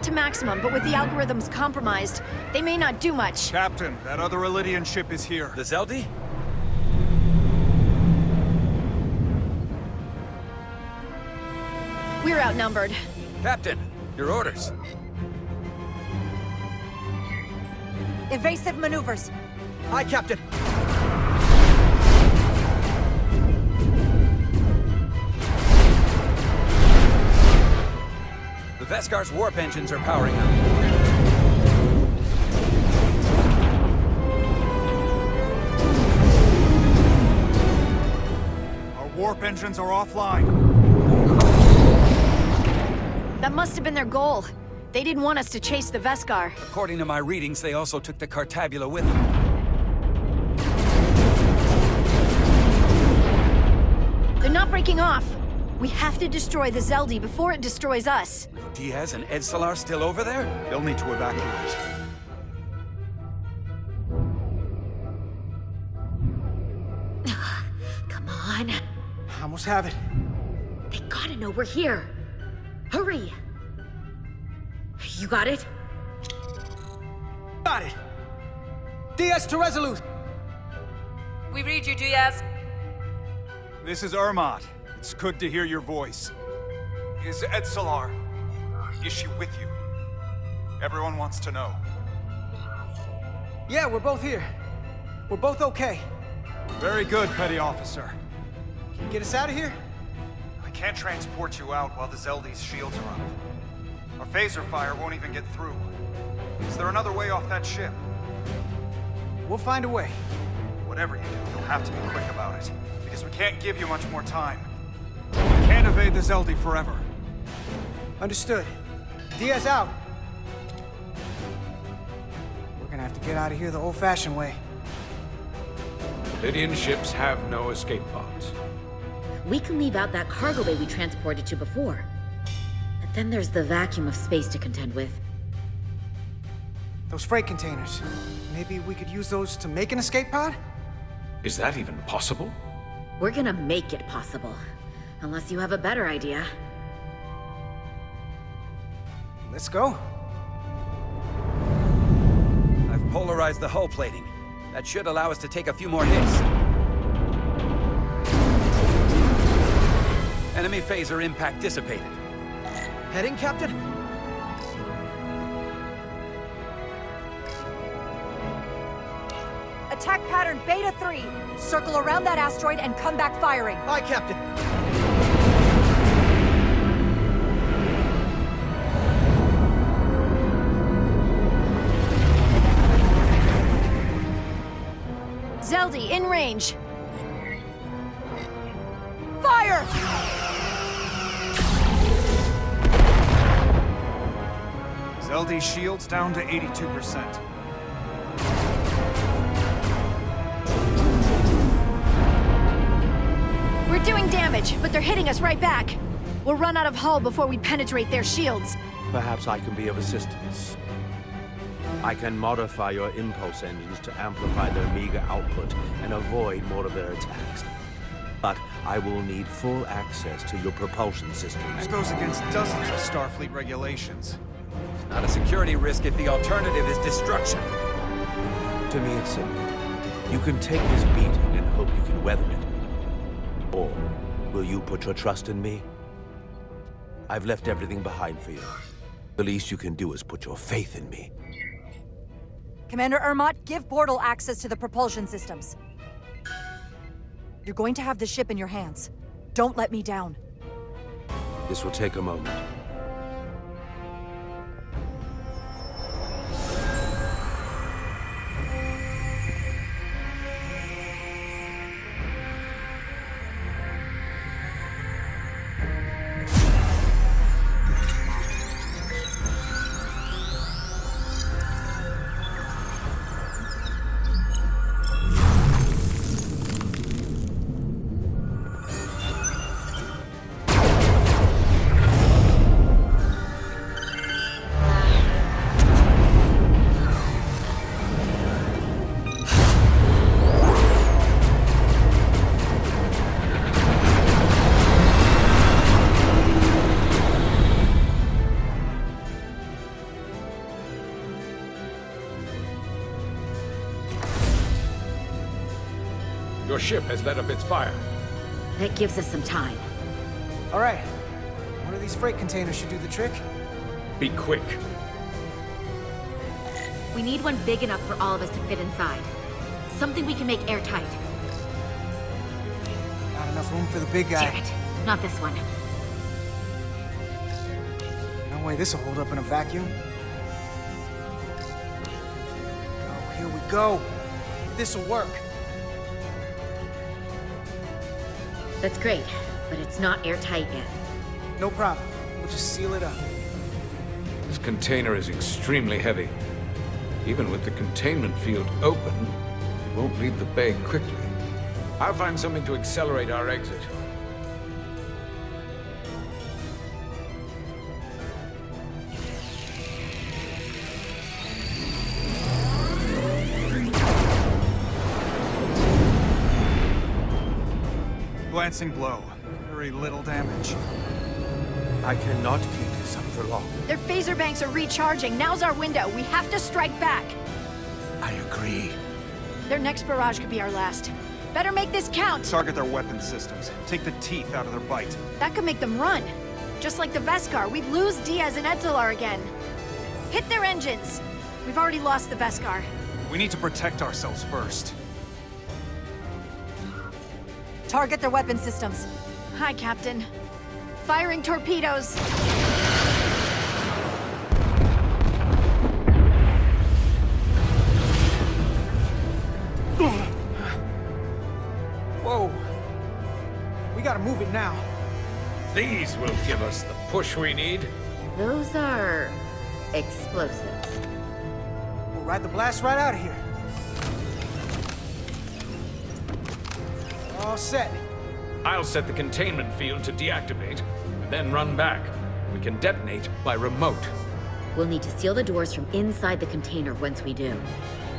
to maximum, but with the algorithms compromised, they may not do much. Captain, that other Elydian ship is here. The Zeldi? We're outnumbered. Captain, your orders. Evasive maneuvers. Aye, Captain. The Veskar's warp engines are powering up. Our warp engines are offline. That must have been their goal. They didn't want us to chase the Veskar. According to my readings, they also took the Cartabula with them. They're not breaking off. We have to destroy the Zeldi before it destroys us. Diaz and Edsalar still over there? They'll need to evacuate. Come on. I almost have it. They gotta know we're here. Hurry! You got it? Got it. Diaz to Resolute. We read you, Diaz. This is Ermot. It's good to hear your voice. Is Edsalar? Is she with you? Everyone wants to know. Yeah, we're both here. We're both okay. Very good, Petty Officer. Can you get us out of here? I can't transport you out while the Zeldi's shields are up. Our phaser fire won't even get through. Is there another way off that ship? We'll find a way. Whatever you do, you'll have to be quick about it. Because we can't give you much more time. We can't evade the Zeldi forever. Understood. Diaz out. We're gonna have to get out of here the old-fashioned way. Lydian ships have no escape pods. We can leave out that cargo bay we transported to before. But then there's the vacuum of space to contend with. Those freight containers. Maybe we could use those to make an escape pod? Is that even possible? We're gonna make it possible. Unless you have a better idea. Let's go. I've polarized the hull plating. That should allow us to take a few more hits. Enemy phaser impact dissipated. Heading, Captain? Attack pattern Beta 3. Circle around that asteroid and come back firing. Aye, Captain. Zeldi, in range. Fire! Zeldi's shields down to 82%. We're doing damage, but they're hitting us right back. We'll run out of hull before we penetrate their shields. Perhaps I can be of assistance. I can modify your impulse engines to amplify their meager output and avoid more of their attacks. But I will need full access to your propulsion systems. That goes against dozens of Starfleet regulations. It's not a security risk if the alternative is destruction. To me, it's simple. You can take this beating and hope you can weather it. Or will you put your trust in me? I've left everything behind for you. The least you can do is put your faith in me. Commander Ermot, give portal access to the propulsion systems. You're going to have the ship in your hands. Don't let me down. This will take a moment. Your ship has let up its fire. That gives us some time. All right. One of these freight containers should do the trick. Be quick. We need one big enough for all of us to fit inside. Something we can make airtight. Not enough room for the big guy. Damn it. Not this one. No way this will hold up in a vacuum. Oh, here we go. This'll work. That's great, but it's not airtight yet. No problem. We'll just seal it up. This container is extremely heavy. Even with the containment field open, it won't leave the bay quickly. I'll find something to accelerate our exit. Glancing blow. Very little damage. I cannot keep this up for long. Their phaser banks are recharging. Now's our window. We have to strike back. I agree. Their next barrage could be our last. Better make this count. Target their weapon systems. Take the teeth out of their bite. That could make them run. Just like the Veskar, we'd lose Diaz and Etzelar again. Hit their engines. We've already lost the Veskar. We need to protect ourselves first. Target their weapon systems. Hi, Captain. Firing torpedoes. Whoa. We gotta move it now. These will give us the push we need. Those are explosives. We'll ride the blast right out of here. All set. I'll set the containment field to deactivate, and then run back. We can detonate by remote. We'll need to seal the doors from inside the container once we do.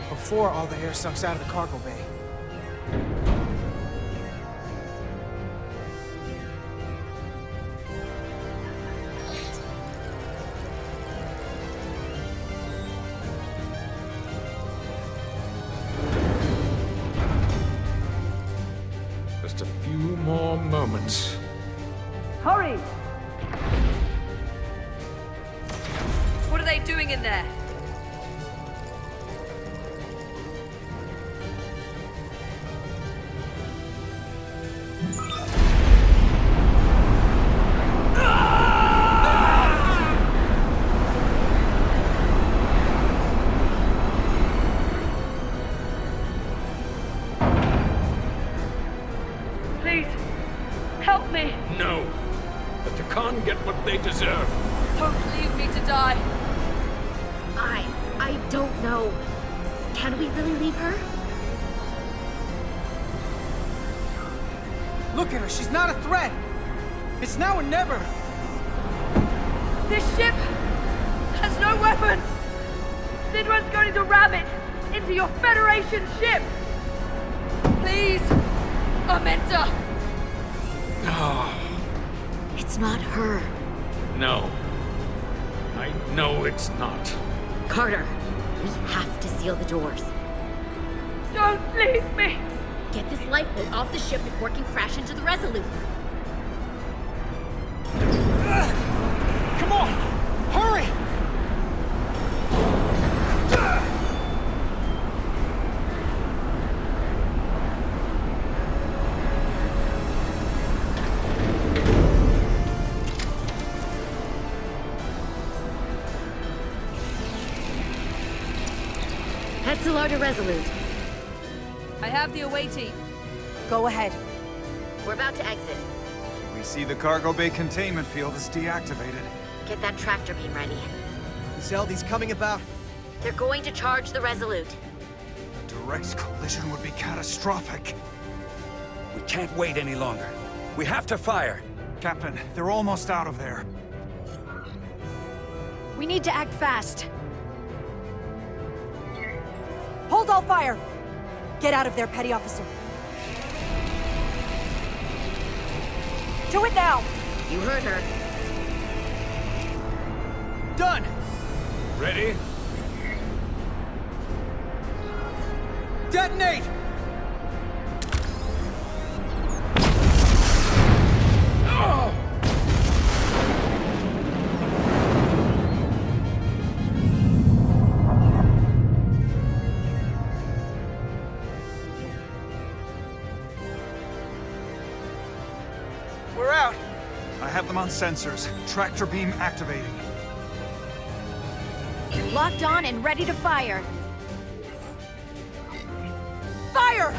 Before all the air sucks out of the cargo bay. Just a few more moments. Hurry! What are they doing in there? Please, help me! No. Let the Khan get what they deserve. Don't leave me to die. I don't know. Can we really leave her? Look at her, she's not a threat! It's now or never! This ship has no weapons! Sidron's going to ram it into your Federation ship! Please, Amenta! It's not her. No. I know it's not. Carter, we have to seal the doors. Don't leave me! Get this lifeboat off the ship before it can crash into the Resolute. Come on! Hurry! Etzelar to Resolute. I have the away team. Go ahead. We're about to exit. We see the cargo bay containment field is deactivated. Get that tractor beam ready. Zeldy's coming about. They're going to charge the Resolute. Direct collision would be catastrophic. We can't wait any longer. We have to fire. Captain, they're almost out of there. We need to act fast. Hold all fire! Get out of there, Petty Officer. Do it now! You heard her. Done! Ready? Detonate! on sensors. Tractor beam activating. Locked on and ready to fire. Fire!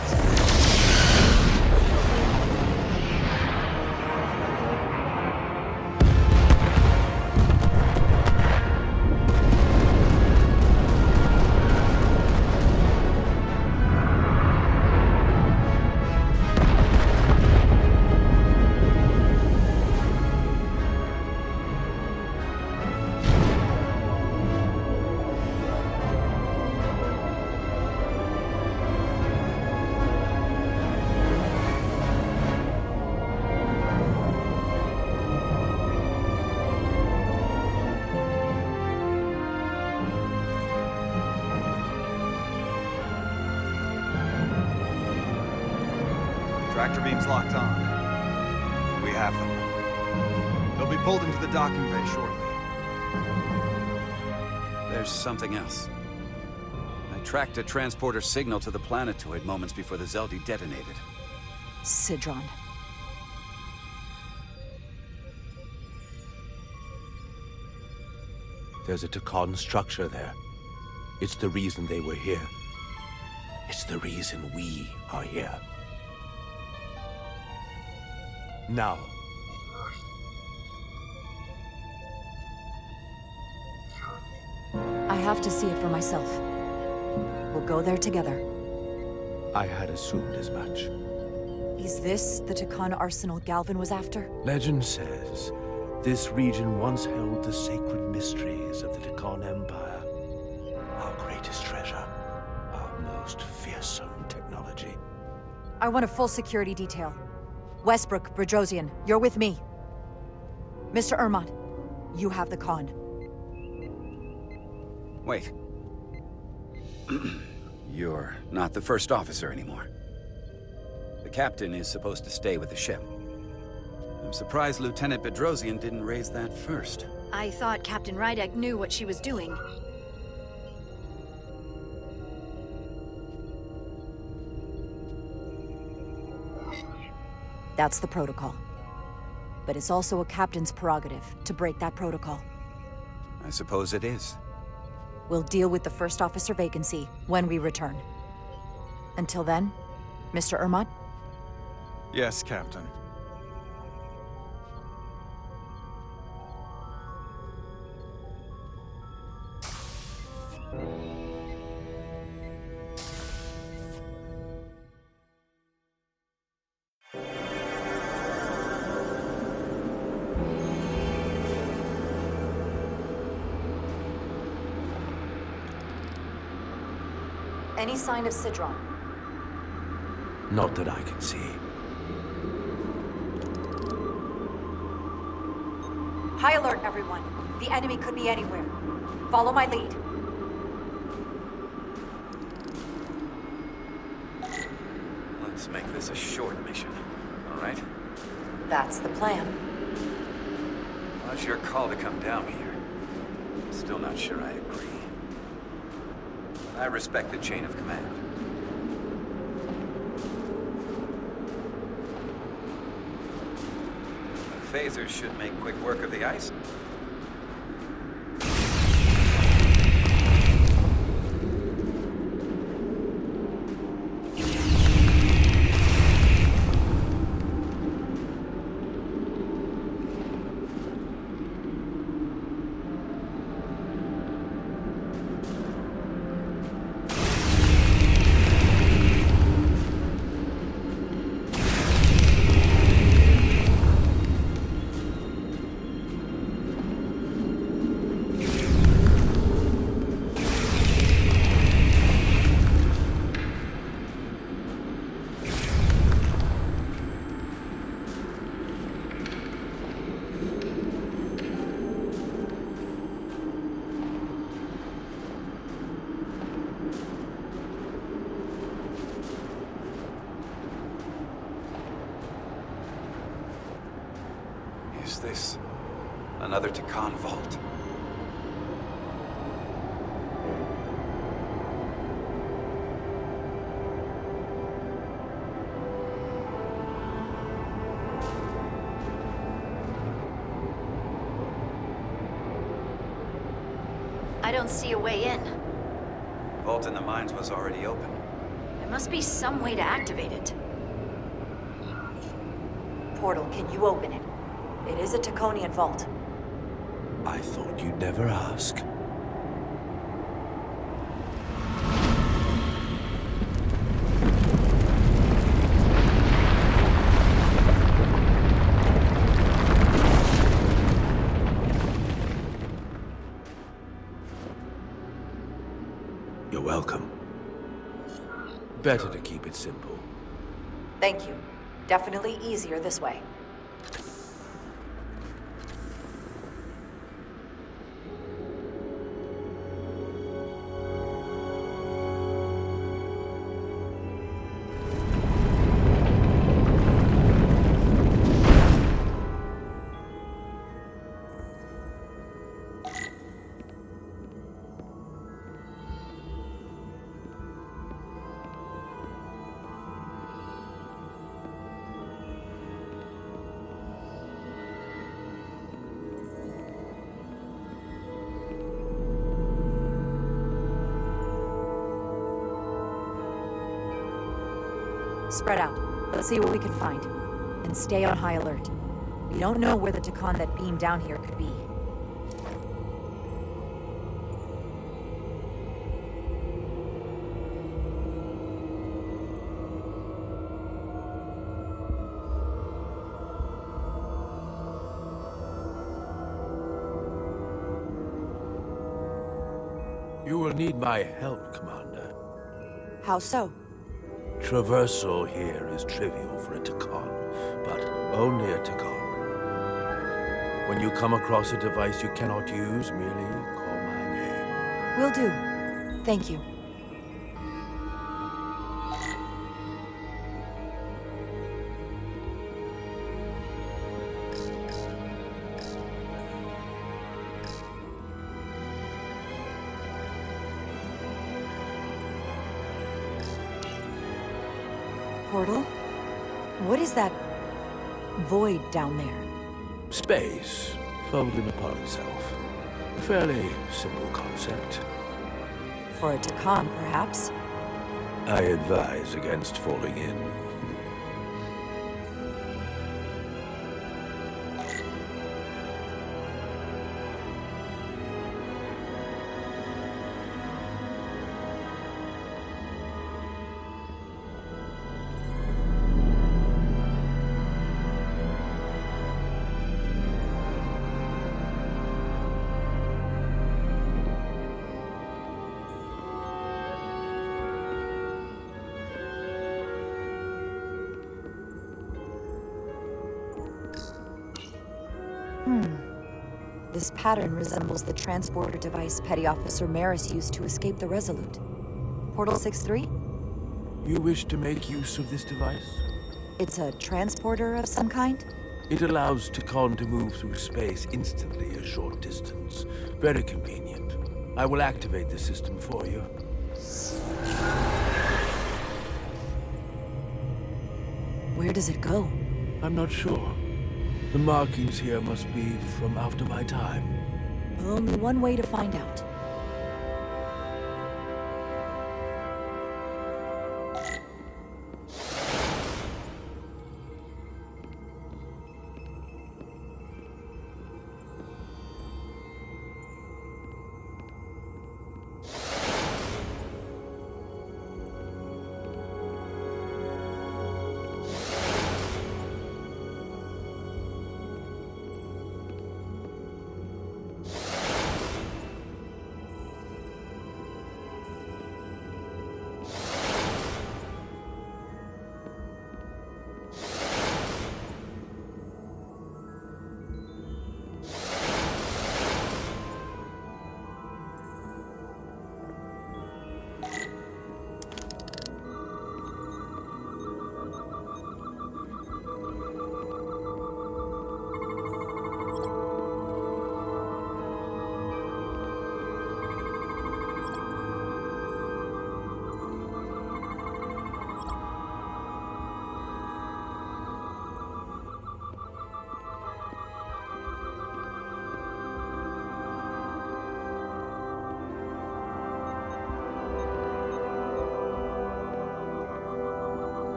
Tractor beam's locked on. We have them. They'll be pulled into the docking bay shortly. There's something else. I tracked a transporter signal to the planetoid moments before the Zeldi detonated. Sidron. There's a Takan structure there. It's the reason they were here. It's the reason we are here. Now. I have to see it for myself. We'll go there together. I had assumed as much. Is this the Takan arsenal Galvin was after? Legend says this region once held the sacred mysteries of the Takan Empire. Our greatest treasure. Our most fearsome technology. I want a full security detail. Westbrook, Bredrosian, you're with me. Mr. Ermont, you have the con. Wait. You're not the first officer anymore. The captain is supposed to stay with the ship. I'm surprised Lieutenant Bedrosian didn't raise that first. I thought Captain Rydek knew what she was doing. That's the protocol. But it's also a captain's prerogative to break that protocol. I suppose it is. We'll deal with the first officer vacancy when we return. Until then, Mr. Ermont? Yes, Captain. Any sign of Sidron? Not that I can see. High alert, everyone. The enemy could be anywhere. Follow my lead. Let's make this a short mission, all right? That's the plan. Well, it's your call to come down here. Still not sure I agree. I respect the chain of command. The phasers should make quick work of the ice. Is this another Takan vault? I don't see a way in. Vault in the mines was already open. There must be some way to activate it. Portal, can you open it? It is a Taconian vault. I thought you'd never ask. You're welcome. Better to keep it simple. Thank you. Definitely easier this way. Spread out. Let's see what we can find. And stay on high alert. We don't know where the Takan that beamed down here could be. You will need my help, Commander. How so? Traversal here is trivial for a Takan, but only a Takan. When you come across a device you cannot use, merely call my name. Will do. Thank you. Portal? What is that void down there? Space, folding upon itself. A fairly simple concept. For a Takan, perhaps? I advise against falling in. This pattern resembles the transporter device Petty Officer Maris used to escape the Resolute. Portal 6-3? You wish to make use of this device? It's a transporter of some kind? It allows Takan to move through space instantly a short distance. Very convenient. I will activate the system for you. Where does it go? I'm not sure. The markings here must be from after my time. Only one way to find out.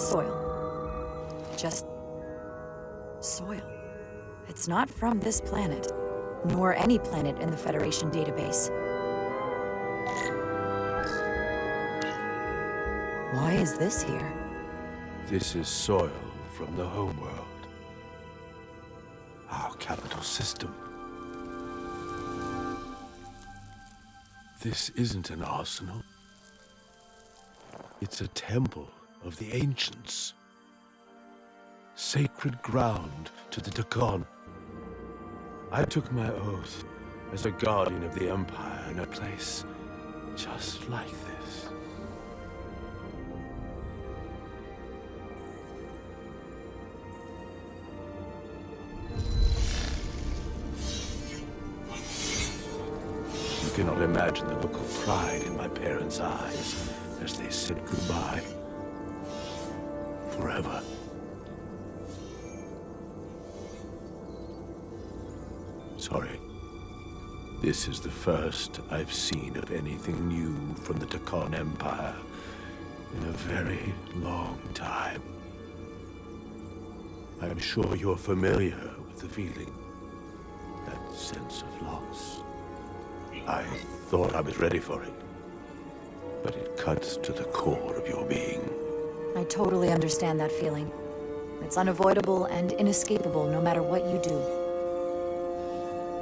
soil. Just soil. It's not from this planet, nor any planet in the Federation database. Why is this here? This is soil from the homeworld. Our capital system. This isn't an arsenal. It's a temple of the ancients. Sacred ground to the Dakon. I took my oath as a guardian of the Empire in a place just like this. You cannot imagine the look of pride in my parents' eyes as they said goodbye. Forever. Sorry. This is the first I've seen of anything new from the Dakon Empire in a very long time. I'm sure you're familiar with the feeling, that sense of loss. I thought I was ready for it, but it cuts to the core of your being. I totally understand that feeling. It's unavoidable and inescapable no matter what you do.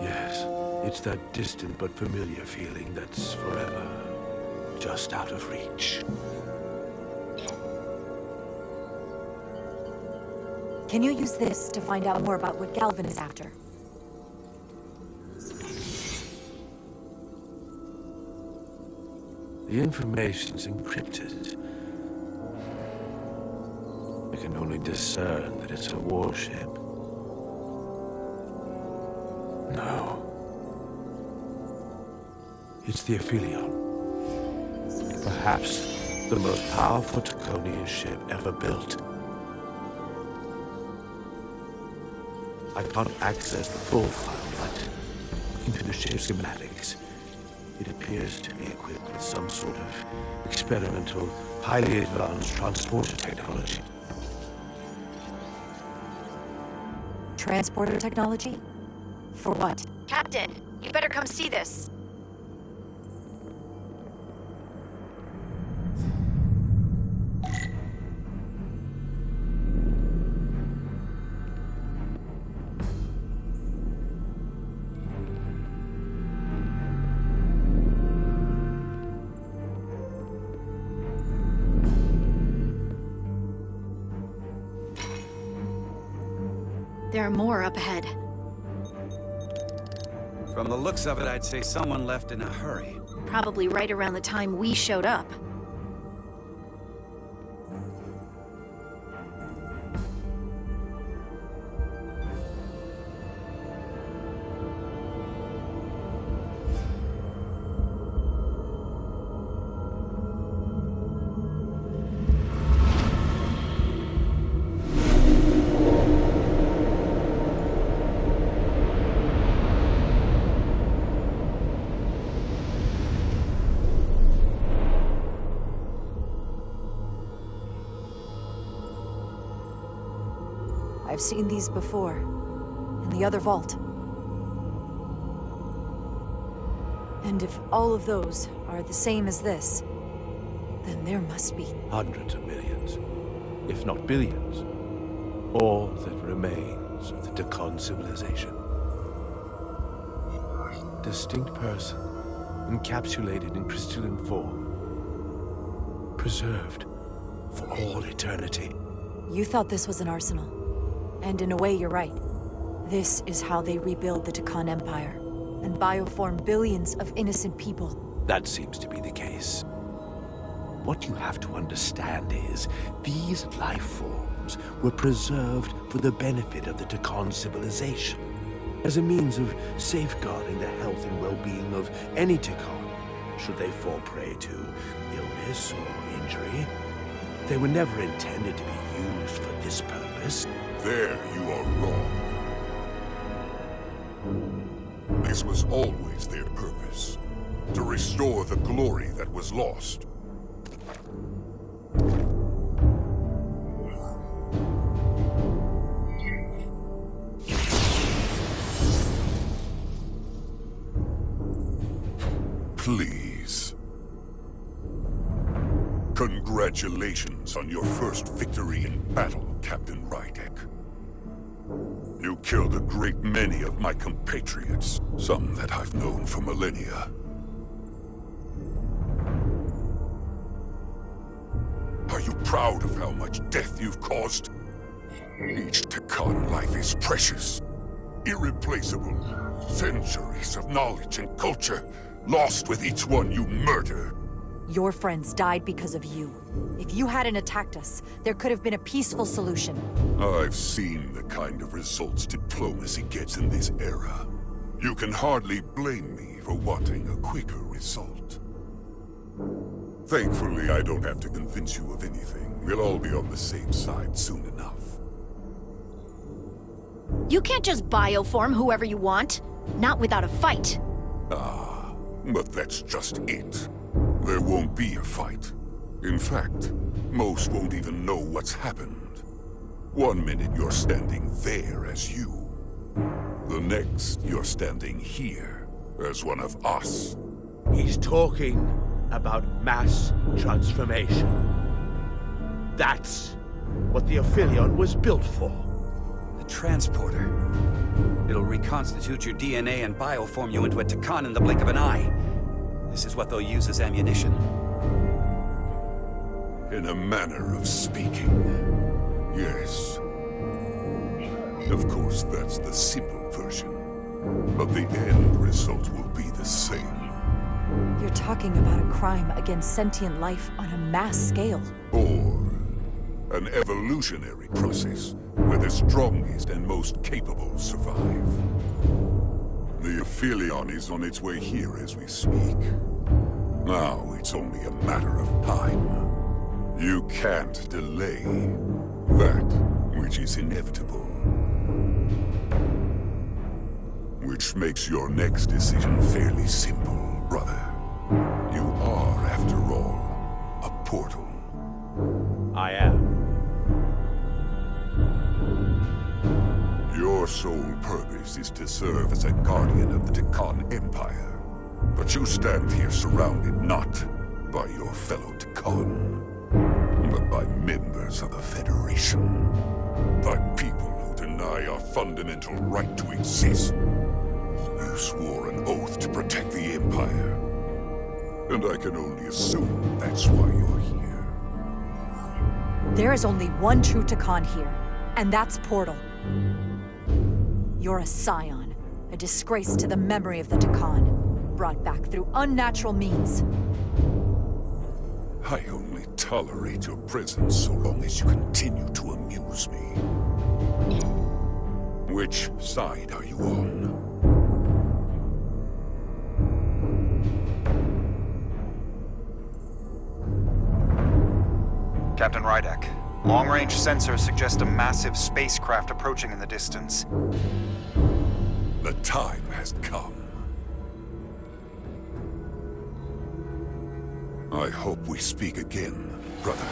Yes, it's that distant but familiar feeling that's forever just out of reach. Can you use this to find out more about what Galvin is after? The information's encrypted. I can only discern that it's a warship. No. It's the Aphelion. Perhaps the most powerful Draconian ship ever built. I can't access the full file, but looking through the ship's schematics, it appears to be equipped with some sort of experimental, highly advanced transporter technology. Transporter technology? For what? Captain, you better come see this. There are more up ahead. From the looks of it, I'd say someone left in a hurry. Probably right around the time we showed up. I've seen these before, in the other vault. And if all of those are the same as this, then there must be Hundreds of millions, if not billions. All that remains of the Dakon civilization. Distinct person, encapsulated in crystalline form. Preserved for all eternity. You thought this was an arsenal. And in a way, you're right. This is how they rebuild the Dakon Empire, and bioform billions of innocent people. That seems to be the case. What you have to understand is, these life forms were preserved for the benefit of the Dakon civilization, as a means of safeguarding the health and well-being of any Dakon, should they fall prey to illness or injury. They were never intended to be used for this purpose. There you are wrong. This was always their purpose, to restore the glory that was lost. please. Congratulations on your first victory in battle, Captain Rydek. You killed a great many of my compatriots, some that I've known for millennia. Are you proud of how much death you've caused? Each Takan life is precious, irreplaceable. Centuries of knowledge and culture lost with each one you murder. Your friends died because of you. If you hadn't attacked us, there could have been a peaceful solution. I've seen the kind of results diplomacy gets in this era. You can hardly blame me for wanting a quicker result. Thankfully, I don't have to convince you of anything. We'll all be on the same side soon enough. You can't just bioform whoever you want. Not without a fight. Ah, but that's just it. There won't be a fight. In fact, most won't even know what's happened. One minute you're standing there as you. The next, you're standing here as one of us. He's talking about mass transformation. That's what the Aphelion was built for. The transporter. It'll reconstitute your DNA and bioform you into a Takan in the blink of an eye. This is what they'll use as ammunition. In a manner of speaking, yes. Of course, that's the simple version. But the end result will be the same. You're talking about a crime against sentient life on a mass scale. Or an evolutionary process where the strongest and most capable survive. The Aphelion is on its way here as we speak. Now it's only a matter of time. You can't delay that which is inevitable. Which makes your next decision fairly simple, brother. You are, after all, a portal. I am. Your sole purpose is to serve as a guardian of the Takan Empire. But you stand here surrounded not by your fellow Takan, but by members of the Federation. By people who deny our fundamental right to exist. You swore an oath to protect the Empire. And I can only assume that's why you're here. There is only one true Takan here, and that's Portal. You're a scion, a disgrace to the memory of the Takan, brought back through unnatural means. I only tolerate your presence so long as you continue to amuse me. Which side are you on? Captain Rydek, long-range sensors suggest a massive spacecraft approaching in the distance. The time has come. I hope we speak again, brother.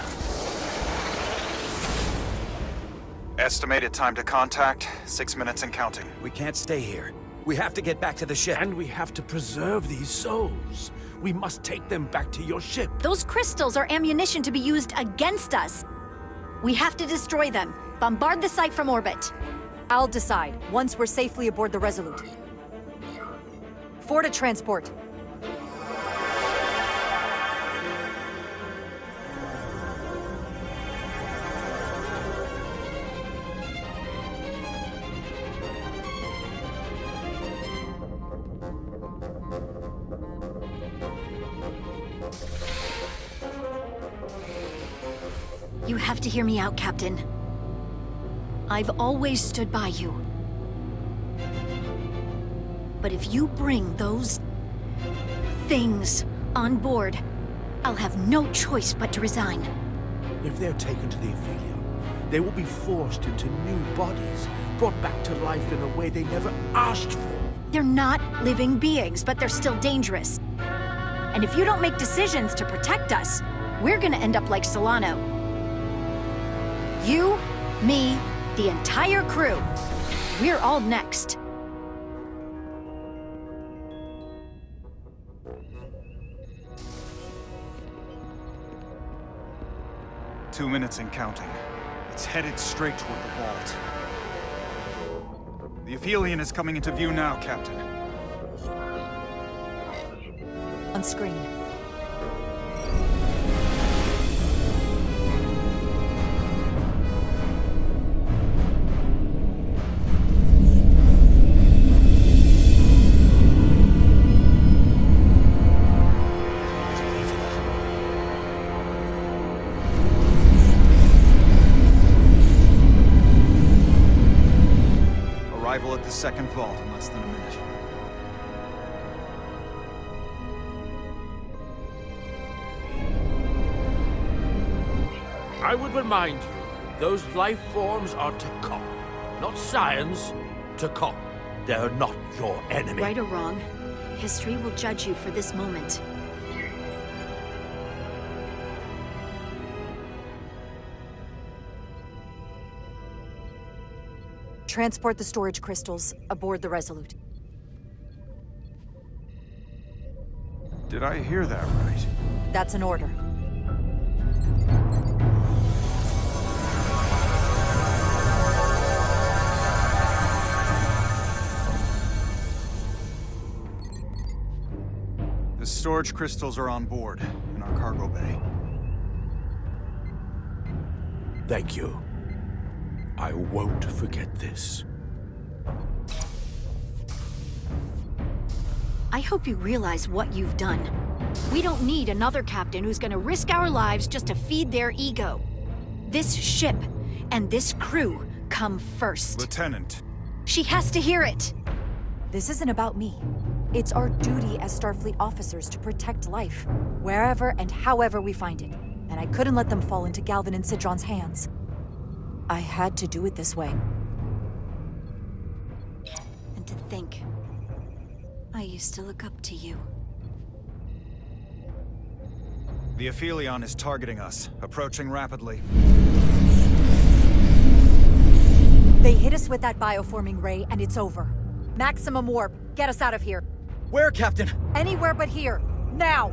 Estimated time to contact, 6 minutes and counting. We can't stay here. We have to get back to the ship. And we have to preserve these souls. We must take them back to your ship. Those crystals are ammunition to be used against us. We have to destroy them. Bombard the site from orbit. I'll decide, once we're safely aboard the Resolute. Forward to transport. You have to hear me out, Captain. I've always stood by you. But if you bring those things on board, I'll have no choice but to resign. If they're taken to the Aphelion, they will be forced into new bodies, brought back to life in a way they never asked for. They're not living beings, but they're still dangerous. And if you don't make decisions to protect us, we're gonna end up like Solano. You, me, the entire crew. We're all next. 2 minutes and counting. It's headed straight toward the vault. The Aphelion is coming into view now, Captain. On screen. Arrival at the second vault in less than a minute. I would remind you, those life forms are Takon. Not science, Takon. They're not your enemy. Right or wrong, history will judge you for this moment. Transport the storage crystals aboard the Resolute. Did I hear that right? That's an order. The storage crystals are on board in our cargo bay. Thank you. I won't forget this. I hope you realize what you've done. We don't need another captain who's gonna risk our lives just to feed their ego. This ship and this crew come first. Lieutenant. She has to hear it. This isn't about me. It's our duty as Starfleet officers to protect life, wherever and however we find it. And I couldn't let them fall into Galvin and Sidron's hands. I had to do it this way. And to think, I used to look up to you. The Aphelion is targeting us, approaching rapidly. They hit us with that bioforming ray, and it's over. Maximum warp. Get us out of here. Where, Captain? Anywhere but here. Now!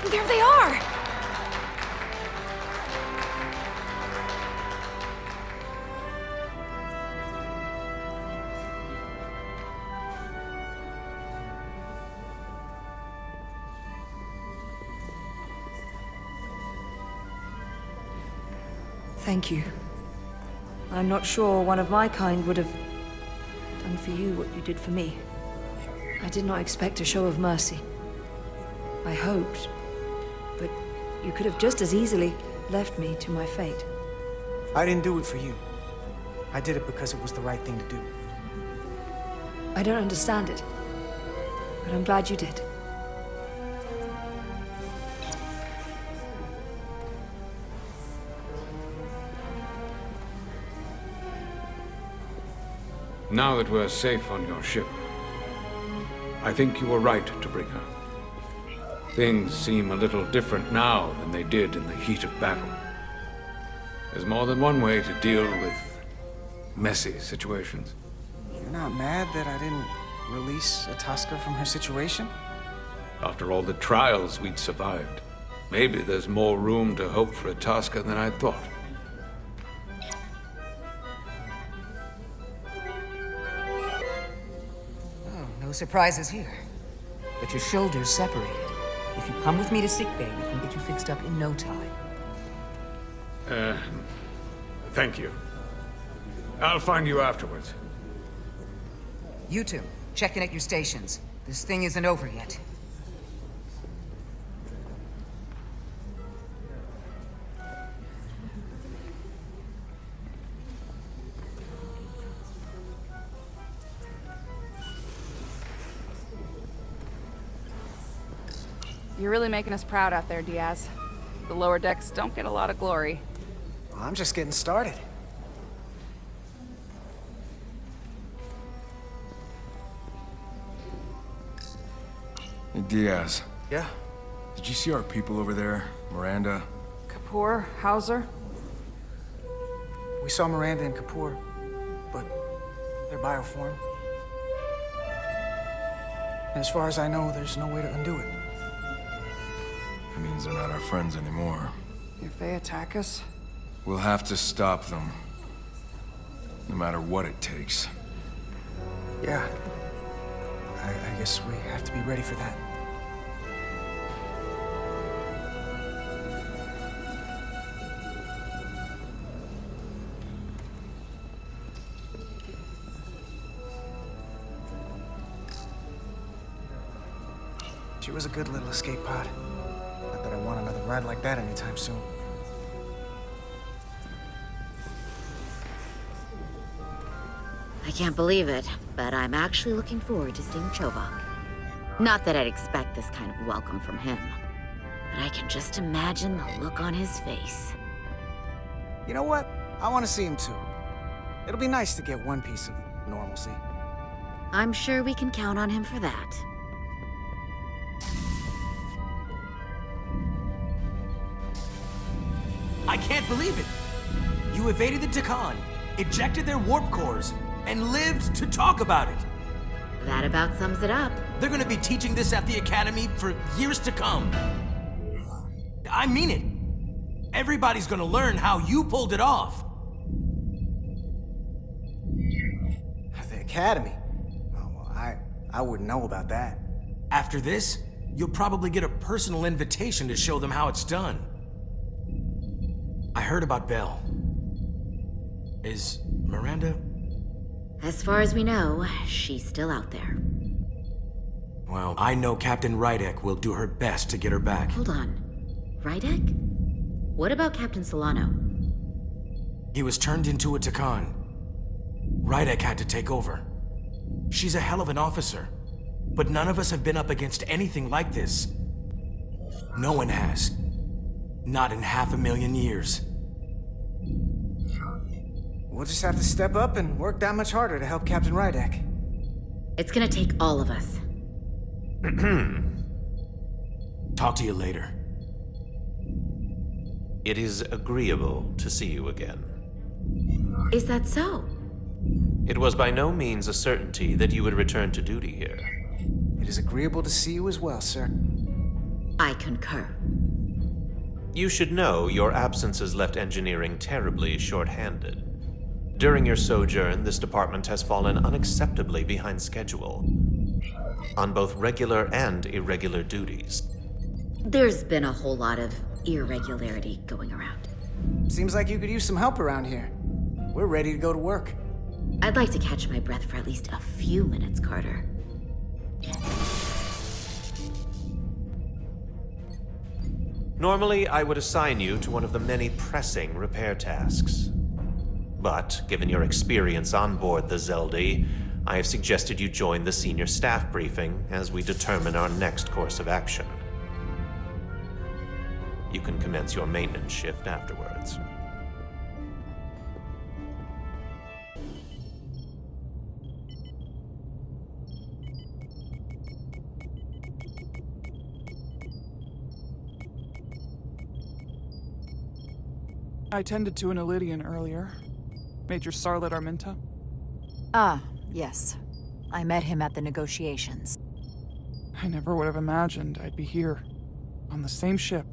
There they are! Thank you. I'm not sure one of my kind would have done for you what you did for me. I did not expect a show of mercy. I hoped, but you could have just as easily left me to my fate. I didn't do it for you. I did it because it was the right thing to do. I don't understand it, but I'm glad you did. Now that we're safe on your ship, I think you were right to bring her. Things seem a little different now than they did in the heat of battle. There's more than one way to deal with messy situations. You're not mad that I didn't release Ataska from her situation? After all the trials we'd survived, maybe there's more room to hope for Ataska than I'd thought. No surprises here. But your shoulders separated. If you come with me to sickbay, we can get you fixed up in no time. Thank you. I'll find you afterwards. You two, check in at your stations. This thing isn't over yet. You're really making us proud out there, Diaz. The lower decks don't get a lot of glory. Well, I'm just getting started. Hey, Diaz. Yeah? Did you see our people over there? Miranda? Kapoor, Hauser? We saw Miranda and Kapoor, but they're bioform. And as far as I know, there's no way to undo it. That means they're not our friends anymore. If they attack us? We'll have to stop them. No matter what it takes. Yeah. I guess we have to be ready for that. She was a good little escape pod. Not that I want another ride like that anytime soon. I can't believe it, but I'm actually looking forward to seeing Chovak. Not that I'd expect this kind of welcome from him, but I can just imagine the look on his face. You know what? I want to see him too. It'll be nice to get one piece of normalcy. I'm sure we can count on him for that. I can't believe it! You evaded the Takan, ejected their warp cores, and lived to talk about it! That about sums it up. They're gonna be teaching this at the Academy for years to come. I mean it. Everybody's gonna learn how you pulled it off. The Academy? Oh, well, I wouldn't know about that. After this, you'll probably get a personal invitation to show them how it's done. I heard about Belle. Is Miranda? As far as we know, she's still out there. Well, I know Captain Rydek will do her best to get her back. Hold on. Rydek? What about Captain Solano? He was turned into a Takan. Rydek had to take over. She's a hell of an officer, but none of us have been up against anything like this. No one has. Not in 500,000 years. We'll just have to step up and work that much harder to help Captain Rydek. It's gonna take all of us. Talk to you later. It is agreeable to see you again. Is that so? It was by no means a certainty that you would return to duty here. It is agreeable to see you as well, sir. I concur. You should know your absence has left engineering terribly short-handed. During your sojourn, this department has fallen unacceptably behind schedule on both regular and irregular duties. There's been a whole lot of irregularity going around. Seems like you could use some help around here. We're ready to go to work. I'd like to catch my breath for at least a few minutes, Carter. Normally, I would assign you to one of the many pressing repair tasks. But, given your experience on board the Zeldi, I have suggested you join the senior staff briefing as we determine our next course of action. You can commence your maintenance shift afterwards. I tended to an Illydian earlier. Major Sarlet Arminta. Ah, yes. I met him at the negotiations. I never would have imagined I'd be here, on the same ship,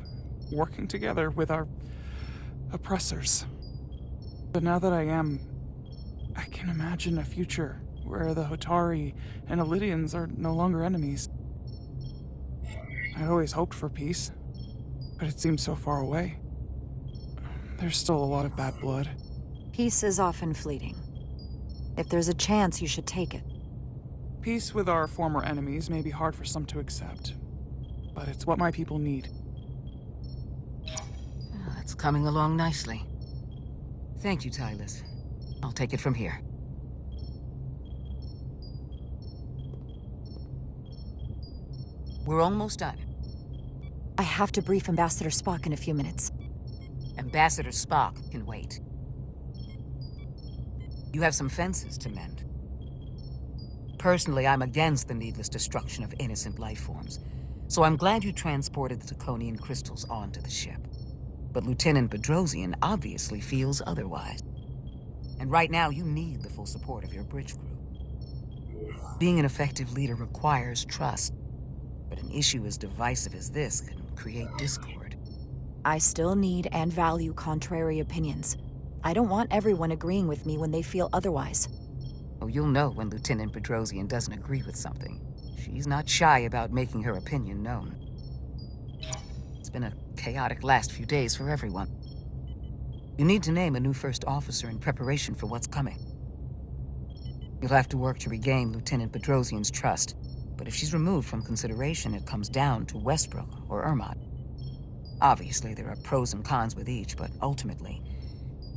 working together with our oppressors. But now that I am, I can imagine a future where the Hotari and Illydians are no longer enemies. I'd always hoped for peace, but it seems so far away. There's still a lot of bad blood. Peace is often fleeting. If there's a chance, you should take it. Peace with our former enemies may be hard for some to accept, but it's what my people need. It's coming along nicely. Thank you, Tylus. I'll take it from here. We're almost done. I have to brief Ambassador Spock in a few minutes. Ambassador Spock can wait. You have some fences to mend. Personally, I'm against the needless destruction of innocent life forms, so I'm glad you transported the Draconian crystals onto the ship. But Lieutenant Bedrosian obviously feels otherwise. And right now, you need the full support of your bridge crew. Being an effective leader requires trust, but an issue as divisive as this can create discord. I still need and value contrary opinions. I don't want everyone agreeing with me when they feel otherwise. Oh, you'll know when Lieutenant Bedrosian doesn't agree with something. She's not shy about making her opinion known. It's been a chaotic last few days for everyone. You need to name a new first officer in preparation for what's coming. You'll have to work to regain Lieutenant Bedrosian's trust, but if she's removed from consideration, it comes down to Westbrook or Ermot. Obviously, there are pros and cons with each, but ultimately,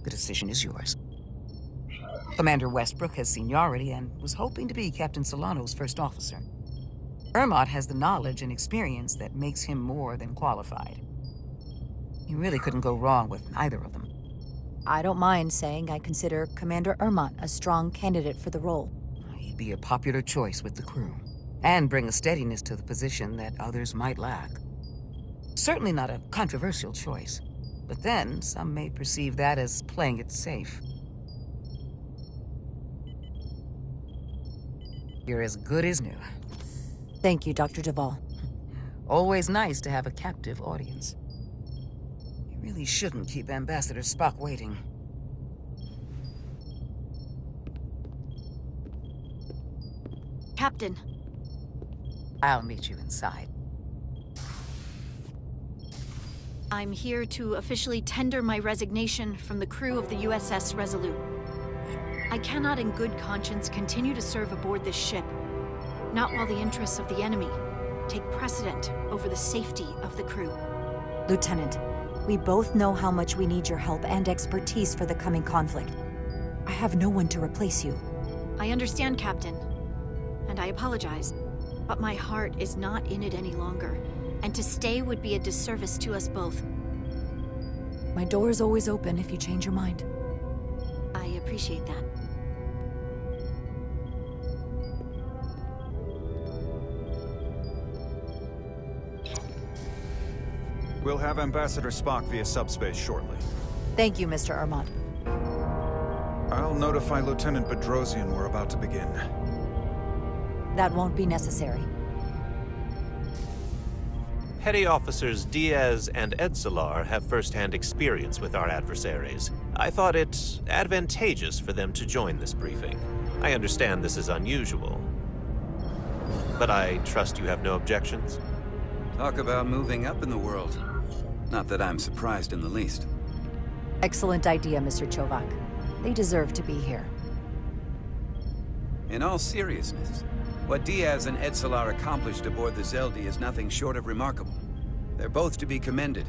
the decision is yours. Commander Westbrook has seniority and was hoping to be Captain Solano's first officer. Ermot has the knowledge and experience that makes him more than qualified. You really couldn't go wrong with either of them. I don't mind saying I consider Commander Ermot a strong candidate for the role. He'd be a popular choice with the crew, and bring a steadiness to the position that others might lack. Certainly not a controversial choice, but then some may perceive that as playing it safe. You're as good as new. Thank you, Dr. Duvall. Always nice to have a captive audience. You really shouldn't keep Ambassador Spock waiting. Captain. I'll meet you inside. I'm here to officially tender my resignation from the crew of the USS Resolute. I cannot in good conscience continue to serve aboard this ship, not while the interests of the enemy take precedent over the safety of the crew. Lieutenant, we both know how much we need your help and expertise for the coming conflict. I have no one to replace you. I understand, Captain, and I apologize, but my heart is not in it any longer, and to stay would be a disservice to us both. My door is always open if you change your mind. I appreciate that. We'll have Ambassador Spock via subspace shortly. Thank you, Mr. Ermot. I'll notify Lieutenant Bedrosian we're about to begin. That won't be necessary. Petty Officers Diaz and Edsolar have first-hand experience with our adversaries. I thought it advantageous for them to join this briefing. I understand this is unusual, but I trust you have no objections? Talk about moving up in the world. Not that I'm surprised in the least. Excellent idea, Mr. Chovak. They deserve to be here. In all seriousness, what Diaz and Edsolar accomplished aboard the Zeldi is nothing short of remarkable. They're both to be commended,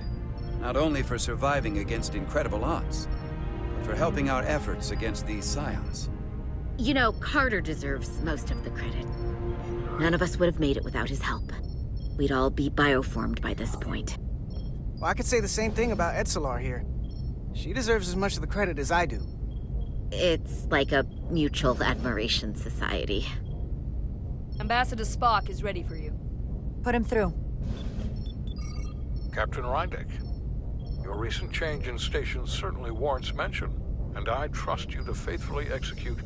not only for surviving against incredible odds, but for helping our efforts against these scions. You know, Carter deserves most of the credit. None of us would have made it without his help. We'd all be bioformed by this point. Well, I could say the same thing about Edsolar here. She deserves as much of the credit as I do. It's like a mutual admiration society. Ambassador Spock is ready for you. Put him through. Captain Rydek, your recent change in station certainly warrants mention, and I trust you to faithfully execute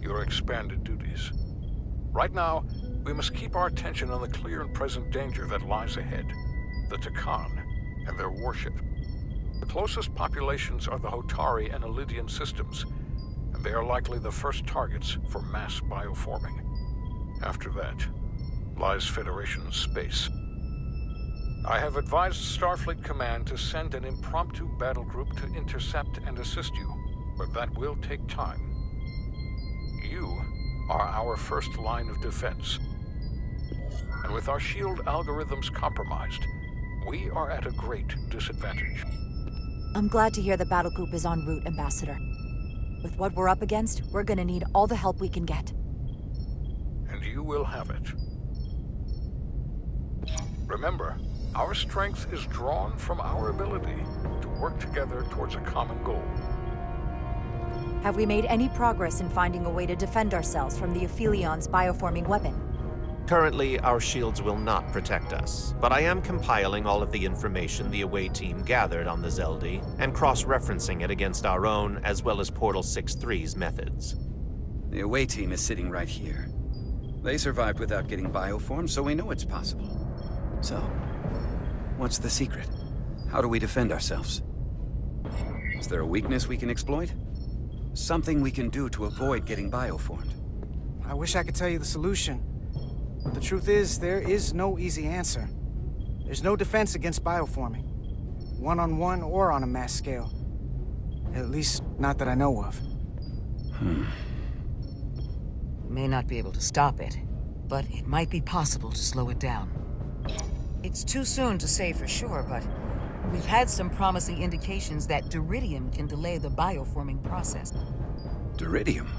your expanded duties. Right now, we must keep our attention on the clear and present danger that lies ahead, the Takan and their warship. The closest populations are the Hotari and Elidian systems, and they are likely the first targets for mass bioforming. After that, lies Federation space. I have advised Starfleet Command to send an impromptu battle group to intercept and assist you, but that will take time. You are our first line of defense. And with our shield algorithms compromised, we are at a great disadvantage. I'm glad to hear the battle group is en route, Ambassador. With what we're up against, we're gonna need all the help we can get. And you will have it. Remember, Our strength is drawn from our ability to work together towards a common goal. Have we made any progress in finding a way to defend ourselves from the Aphilion's bioforming weapon? Currently, our shields will not protect us, but I am compiling all of the information the away team gathered on the Zeldi and cross-referencing it against our own as well as Portal 6-3's methods. The away team is sitting right here. They survived without getting bioformed, so we know it's possible. So, what's the secret? How do we defend ourselves? Is there a weakness we can exploit? Something we can do to avoid getting bioformed? I wish I could tell you the solution. But the truth is, there is no easy answer. There's no defense against bioforming. One-on-one or on a mass scale. At least, not that I know of. We may not be able to stop it, but it might be possible to slow it down. It's too soon to say for sure, but we've had some promising indications that Duridium can delay the bioforming process. Duridium?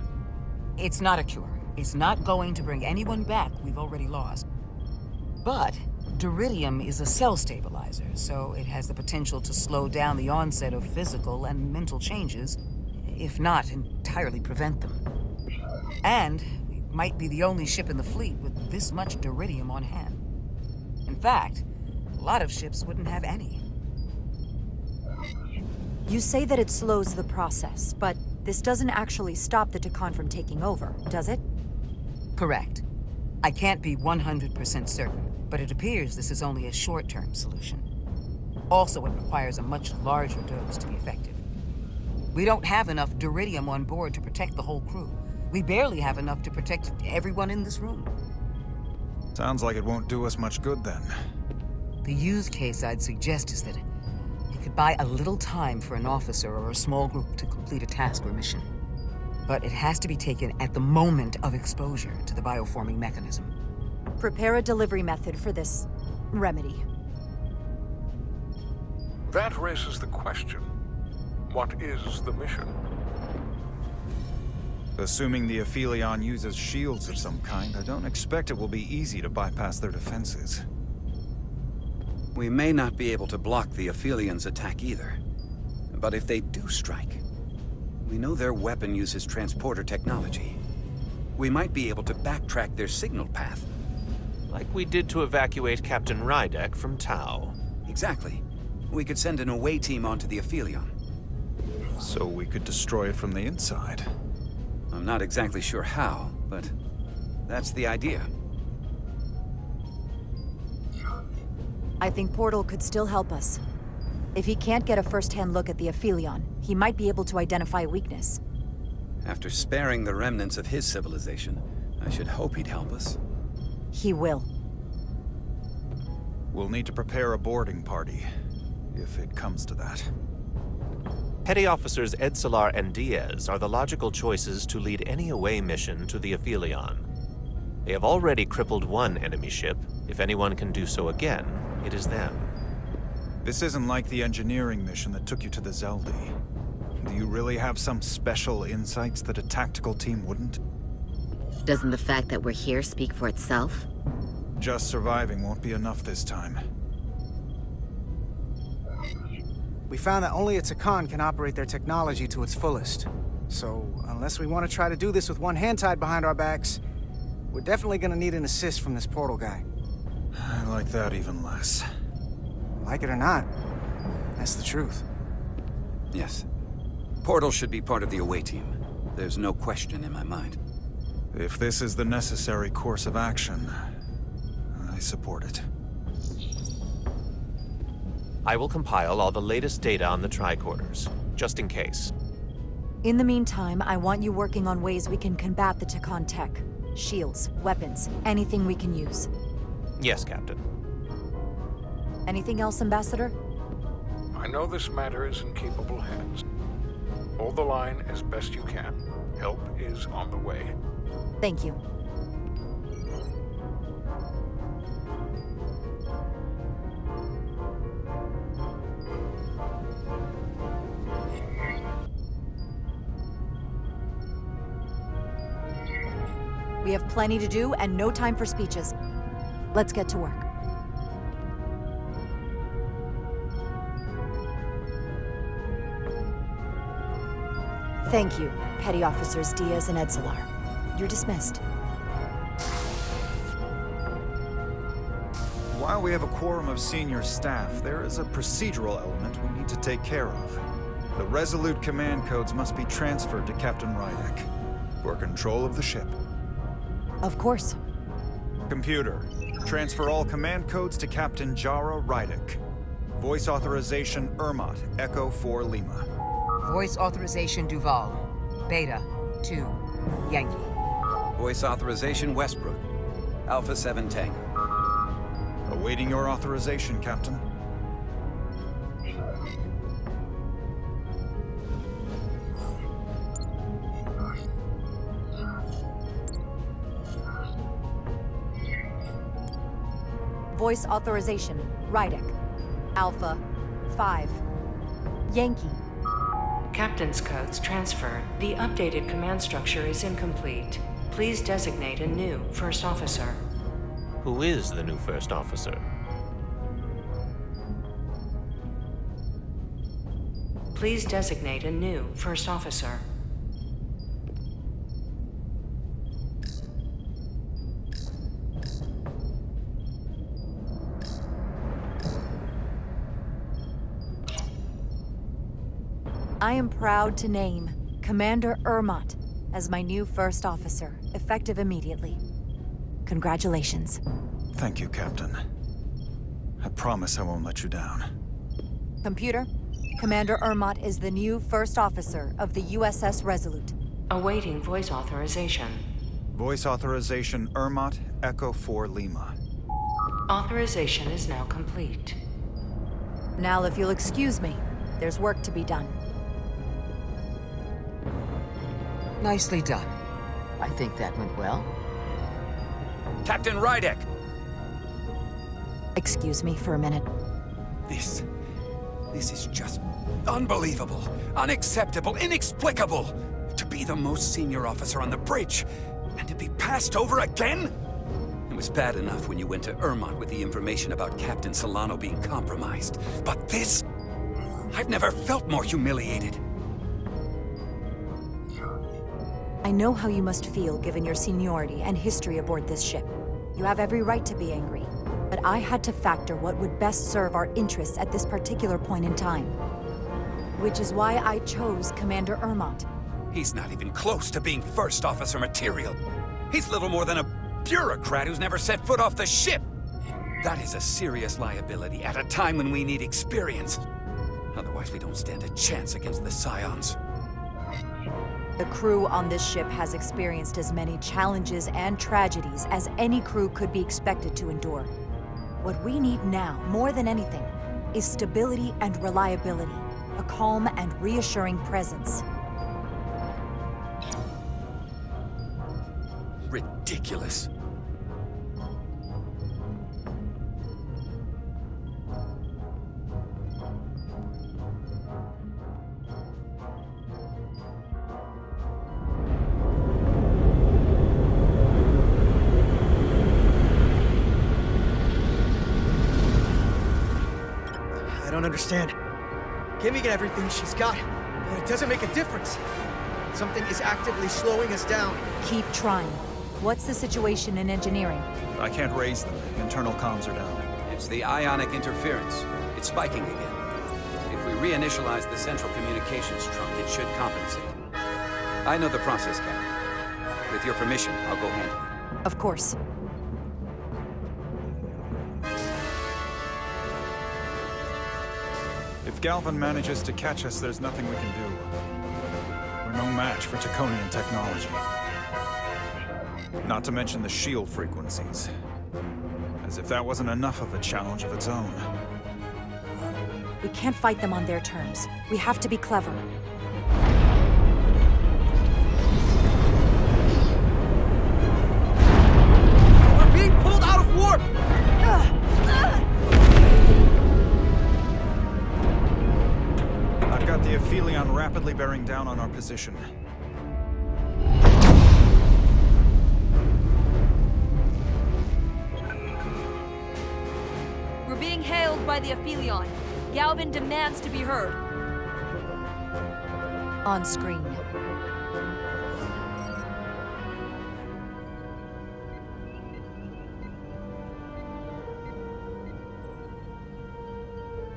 It's not a cure. It's not going to bring anyone back we've already lost. But Duridium is a cell stabilizer, so it has the potential to slow down the onset of physical and mental changes, if not entirely prevent them. And we might be the only ship in the fleet with this much Duridium on hand. In fact, a lot of ships wouldn't have any. You say that it slows the process, but this doesn't actually stop the Takan from taking over, does it? Correct. I can't be 100% certain, but it appears this is only a short-term solution. Also, it requires a much larger dose to be effective. We don't have enough Duridium on board to protect the whole crew. We barely have enough to protect everyone in this room. Sounds like it won't do us much good then. The use case I'd suggest is that it could buy a little time for an officer or a small group to complete a task or mission. But it has to be taken at the moment of exposure to the bioforming mechanism. Prepare a delivery method for this remedy. That raises the question. What is the mission? Assuming the Aphelion uses shields of some kind, I don't expect it will be easy to bypass their defenses. We may not be able to block the Aphelions' attack either. But if they do strike, we know their weapon uses transporter technology. We might be able to backtrack their signal path. Like we did to evacuate Captain Rydek from Tau. Exactly. We could send an away team onto the Aphelion. So we could destroy it from the inside. I'm not exactly sure how, but that's the idea. I think Portal could still help us. If he can't get a first-hand look at the Aphelion, he might be able to identify a weakness. After sparing the remnants of his civilization, I should hope he'd help us. He will. We'll need to prepare a boarding party, if it comes to that. Petty Officers Edsalar and Diaz are the logical choices to lead any away mission to the Aphelion. They have already crippled one enemy ship. If anyone can do so again, it is them. This isn't like the engineering mission that took you to the Zeldi. Do you really have some special insights that a tactical team wouldn't? Doesn't the fact that we're here speak for itself? Just surviving won't be enough this time. We found that only a Takan can operate their technology to its fullest. So, unless we want to try to do this with one hand tied behind our backs, we're definitely gonna need an assist from this portal guy. I like that even less. Like it or not, that's the truth. Yes. Portal should be part of the away team. There's no question in my mind. If this is the necessary course of action, I support it. I will compile all the latest data on the tricorders, just in case. In the meantime, I want you working on ways we can combat the Takan tech. Shields, weapons, anything we can use. Yes, Captain. Anything else, Ambassador? I know this matter is in capable hands. Hold the line as best you can. Help is on the way. Thank you. We have plenty to do and no time for speeches. Let's get to work. Thank you, Petty Officers Diaz and Edsalar. You're dismissed. While we have a quorum of senior staff, there is a procedural element we need to take care of. The Resolute command codes must be transferred to Captain Rydek for control of the ship. Of course. Computer, transfer all command codes to Captain Jara Rydek. Voice authorization Ermot, Echo 4 Lima. Voice authorization Duval. Beta 2 Yankee. Voice authorization Westbrook. Alpha 7 Tango. Awaiting your authorization, Captain. Voice authorization, Rydek. Alpha 5. Yankee. Captain's codes transferred. The updated command structure is incomplete. Please designate a new first officer. Who is the new first officer? Please designate a new first officer. I am proud to name Commander Ermot as my new first officer, effective immediately. Congratulations. Thank you, Captain. I promise I won't let you down. Computer, Commander Ermot is the new first officer of the USS Resolute. Awaiting voice authorization. Voice authorization Ermot, Echo 4 Lima. Authorization is now complete. Now, if you'll excuse me, there's work to be done. Nicely done. I think that went well. Captain Rydek! Excuse me for a minute. This is just unbelievable, unacceptable, inexplicable! To be the most senior officer on the bridge, and to be passed over again? It was bad enough when you went to Ermot with the information about Captain Solano being compromised. But this? I've never felt more humiliated. I know how you must feel given your seniority and history aboard this ship. You have every right to be angry. But I had to factor what would best serve our interests at this particular point in time. Which is why I chose Commander Ermot. He's not even close to being first officer material. He's little more than a bureaucrat who's never set foot off the ship. That is a serious liability at a time when we need experience. Otherwise, we don't stand a chance against the Scions. The crew on this ship has experienced as many challenges and tragedies as any crew could be expected to endure. What we need now, more than anything, is stability and reliability, a calm and reassuring presence. Ridiculous. I don't understand. Giving everything she's got, but it doesn't make a difference. Something is actively slowing us down. Keep trying. What's the situation in engineering? I can't raise them. Internal comms are down. It's the ionic interference. It's spiking again. If we reinitialize the central communications trunk, it should compensate. I know the process, Captain. With your permission, I'll go handle it. Of course. If Galvin manages to catch us, there's nothing we can do. We're no match for Taconian technology. Not to mention the shield frequencies. As if that wasn't enough of a challenge of its own. We can't fight them on their terms. We have to be clever. We're being pulled out of warp! I've got the Aphelion rapidly bearing down on our position. We're being hailed by the Aphelion. Galvin demands to be heard. On screen.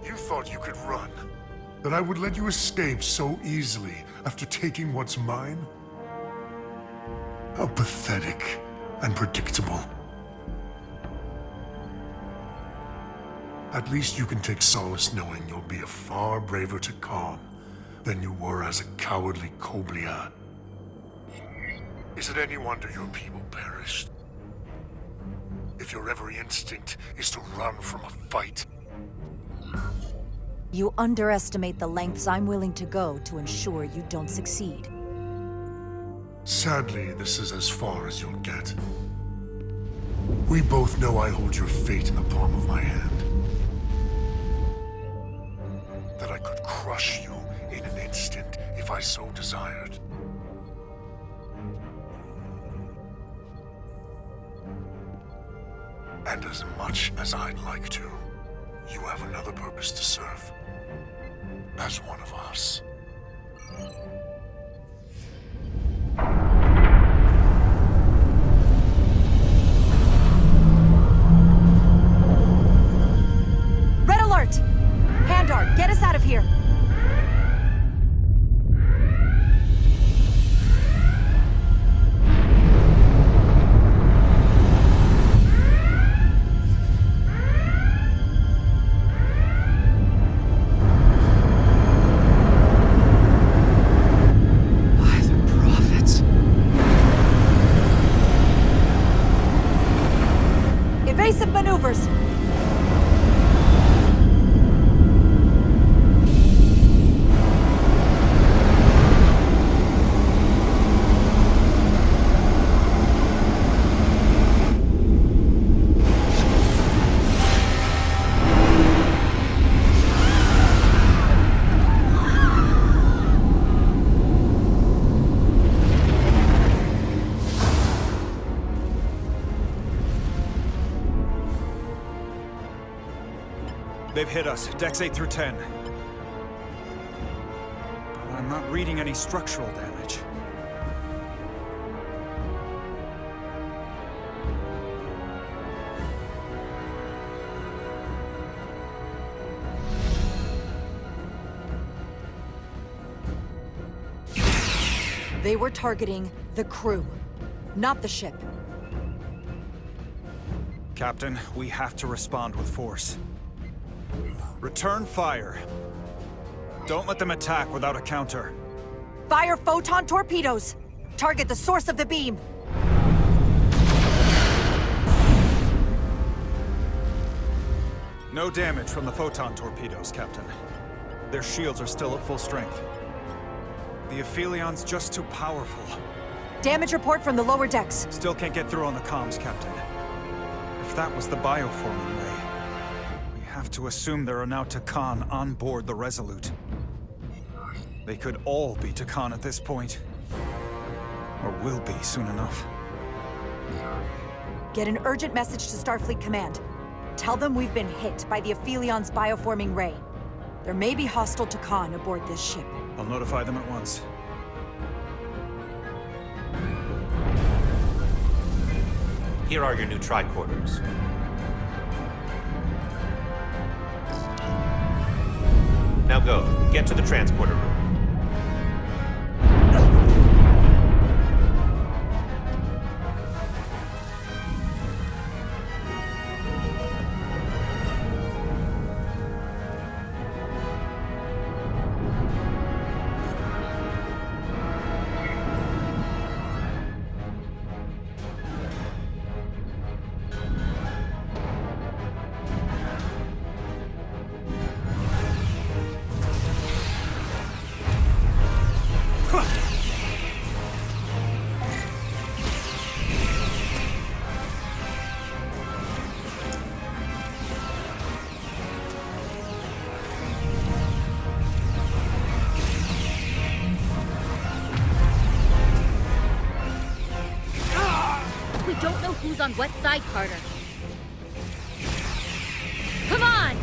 You thought you could run? That I would let you escape so easily after taking what's mine? How pathetic and predictable. At least you can take solace knowing you'll be a far braver Takan than you were as a cowardly Koblian. Is it any wonder your people perished? If your every instinct is to run from a fight. You underestimate the lengths I'm willing to go to ensure you don't succeed. Sadly, this is as far as you'll get. We both know I hold your fate in the palm of my hand. That I could crush you in an instant if I so desired. And as much as I'd like to, you have another purpose to serve. As one of us. Red alert! Handar, get us out of here! Evasive maneuvers! They've hit us, decks 8 through 10. But I'm not reading any structural damage. They were targeting the crew, not the ship. Captain, we have to respond with force. Return fire. Don't let them attack without a counter. Fire photon torpedoes! Target the source of the beam! No damage from the photon torpedoes, Captain. Their shields are still at full strength. The Aphelion's just too powerful. Damage report from the lower decks. Still can't get through on the comms, Captain. If that was the bioforming ray, we have to assume there are now Takan on board the Resolute. They could all be Takan at this point. Or will be soon enough. Get an urgent message to Starfleet Command. Tell them we've been hit by the Aphelion's bioforming ray. There may be hostile Takan aboard this ship. I'll notify them at once. Here are your new tricorders. Now go. Get to the transporter room. We don't know who's on what side, Carter. Come on!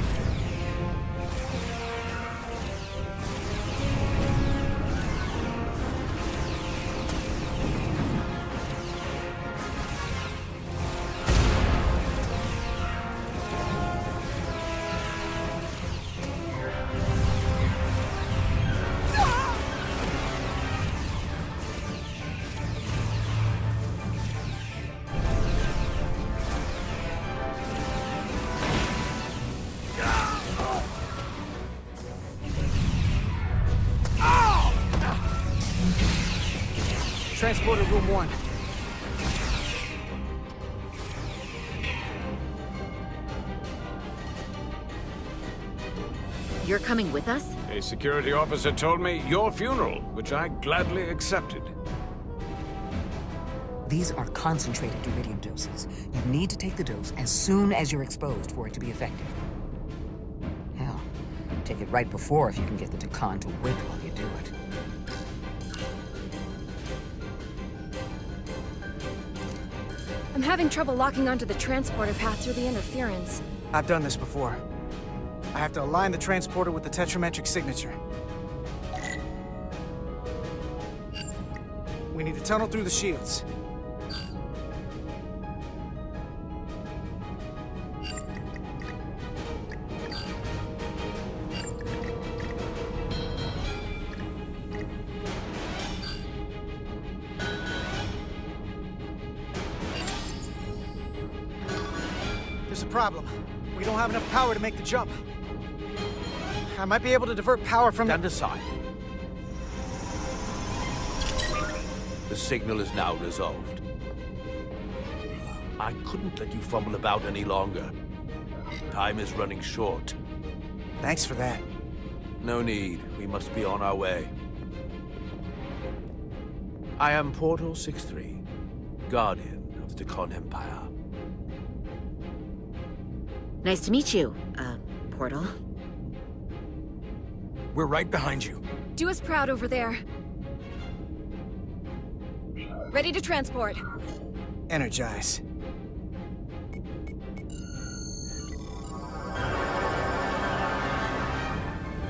transporter room 1. You're coming with us? A security officer told me your funeral, which I gladly accepted. These are concentrated iridium doses. You need to take the dose as soon as you're exposed for it to be effective. Hell, take it right before if you can get the Takan to wait while you do it. I'm having trouble locking onto the transporter path through the interference. I've done this before. I have to align the transporter with the tetrametric signature. We need to tunnel through the shields. There's a problem. We don't have enough power to make the jump. I might be able to divert power from... Stand aside. The signal is now resolved. I couldn't let you fumble about any longer. Time is running short. Thanks for that. No need. We must be on our way. I am Portal 6-3, Guardian of the Takan Empire. Nice to meet you, Portal. We're right behind you. Do us proud over there. Ready to transport. Energize.